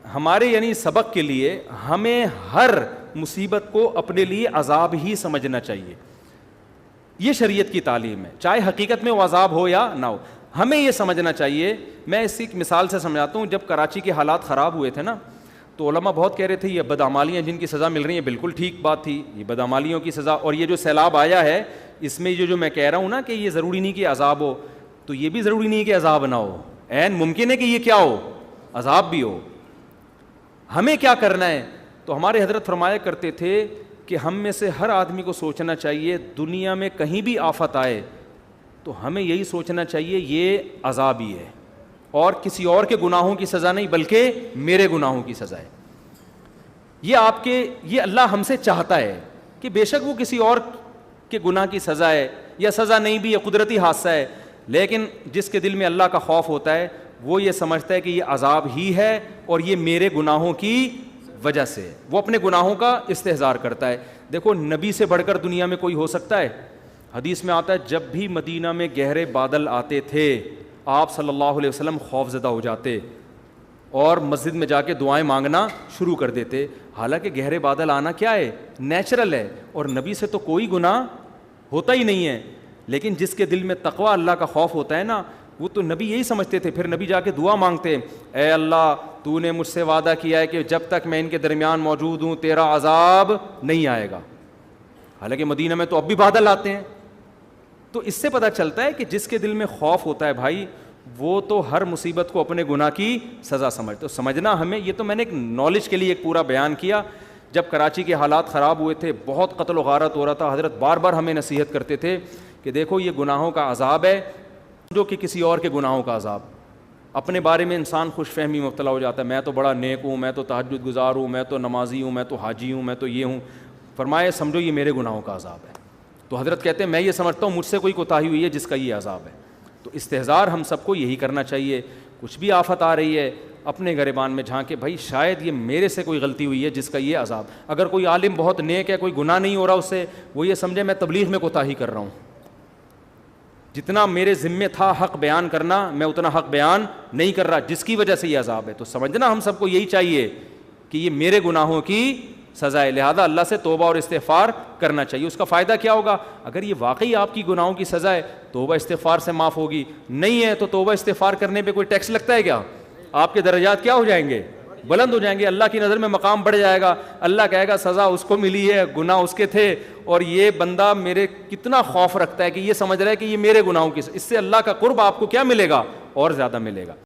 ہمارے یعنی سبق کے لیے ہمیں ہر مصیبت کو اپنے لیے عذاب ہی سمجھنا چاہیے. یہ شریعت کی تعلیم ہے, چاہے حقیقت میں وہ عذاب ہو یا نہ ہو, ہمیں یہ سمجھنا چاہیے. میں اس ایک مثال سے سمجھاتا ہوں. جب کراچی کے حالات خراب ہوئے تھے نا, تو علماء بہت کہہ رہے تھے یہ بدعمالیاں جن کی سزا مل رہی ہیں بالکل ٹھیک بات تھی, یہ بدعمالیوں کی سزا. اور یہ جو سیلاب آیا ہے اس میں جو میں کہہ رہا ہوں نا کہ یہ ضروری نہیں کہ عذاب ہو, تو یہ بھی ضروری نہیں کہ عذاب نہ ہو, عین ممکن ہے کہ یہ کیا ہو, عذاب بھی ہو. ہمیں کیا کرنا ہے؟ تو ہمارے حضرت فرمایا کرتے تھے کہ ہم میں سے ہر آدمی کو سوچنا چاہیے دنیا میں کہیں بھی آفت آئے تو ہمیں یہی سوچنا چاہیے یہ عذاب ہی ہے, اور کسی اور کے گناہوں کی سزا نہیں بلکہ میرے گناہوں کی سزا ہے. یہ اللہ ہم سے چاہتا ہے کہ بے شک وہ کسی اور کے گناہ کی سزا ہے یا سزا نہیں بھی ہے, قدرتی حادثہ ہے, لیکن جس کے دل میں اللہ کا خوف ہوتا ہے وہ یہ سمجھتا ہے کہ یہ عذاب ہی ہے اور یہ میرے گناہوں کی وجہ سے, وہ اپنے گناہوں کا استحضار کرتا ہے. دیکھو نبی سے بڑھ کر دنیا میں کوئی ہو سکتا ہے؟ حدیث میں آتا ہے جب بھی مدینہ میں گہرے بادل آتے تھے آپ صلی اللہ علیہ وسلم خوف زدہ ہو جاتے اور مسجد میں جا کے دعائیں مانگنا شروع کر دیتے. حالانکہ گہرے بادل آنا کیا ہے, نیچرل ہے, اور نبی سے تو کوئی گناہ ہوتا ہی نہیں ہے, لیکن جس کے دل میں تقوی اللہ کا خوف ہوتا ہے نا, وہ تو نبی یہی سمجھتے تھے. پھر نبی جا کے دعا مانگتے, اے اللہ تو نے مجھ سے وعدہ کیا ہے کہ جب تک میں ان کے درمیان موجود ہوں تیرا عذاب نہیں آئے گا. حالانکہ مدینہ میں تو اب بھی بادل آتے ہیں. تو اس سے پتہ چلتا ہے کہ جس کے دل میں خوف ہوتا ہے بھائی وہ تو ہر مصیبت کو اپنے گناہ کی سزا سمجھتے. تو سمجھنا ہمیں, یہ تو میں نے ایک نالج کے لیے ایک پورا بیان کیا. جب کراچی کے حالات خراب ہوئے تھے, بہت قتل و غارت ہو رہا تھا, حضرت بار بار ہمیں نصیحت کرتے تھے کہ دیکھو یہ گناہوں کا عذاب ہے جو کہ کسی اور کے گناہوں کا عذاب. اپنے بارے میں انسان خوش فہمی مبتلا ہو جاتا ہے, میں تو بڑا نیک ہوں, میں تو تہجد گزار ہوں, میں تو نمازی ہوں, میں تو حاجی ہوں, میں تو یہ ہوں. فرمایا سمجھو یہ میرے گناہوں کا عذاب ہے. تو حضرت کہتے ہیں میں یہ سمجھتا ہوں مجھ سے کوئی کوتاہی ہوئی ہے جس کا یہ عذاب ہے. تو استحضار ہم سب کو یہی کرنا چاہیے. کچھ بھی آفت آ رہی ہے اپنے گریبان میں جھانکے بھائی شاید یہ میرے سے کوئی غلطی ہوئی ہے جس کا یہ عذاب. اگر کوئی عالم بہت نیک ہے, کوئی گناہ نہیں ہو رہا اس سے, وہ یہ سمجھے میں تبلیغ میں کوتاہی کر رہا ہوں, جتنا میرے ذمے تھا حق بیان کرنا میں اتنا حق بیان نہیں کر رہا, جس کی وجہ سے یہ عذاب ہے. تو سمجھنا ہم سب کو یہی چاہیے کہ یہ میرے گناہوں کی سزا ہے, لہذا اللہ سے توبہ اور استغفار کرنا چاہیے. اس کا فائدہ کیا ہوگا؟ اگر یہ واقعی آپ کی گناہوں کی سزا ہے توبہ استغفار سے معاف ہوگی, نہیں ہے تو توبہ استغفار کرنے پہ کوئی ٹیکس لگتا ہے کیا؟ آپ کے درجات کیا ہو جائیں گے؟ بلند ہو جائیں گے, اللہ کی نظر میں مقام بڑھ جائے گا. اللہ کہے گا سزا اس کو ملی ہے, گناہ اس کے تھے, اور یہ بندہ میرے کتنا خوف رکھتا ہے کہ یہ سمجھ رہا ہے کہ یہ میرے گناہوں کی, اس سے اللہ کا قرب آپ کو کیا ملے گا؟ اور زیادہ ملے گا.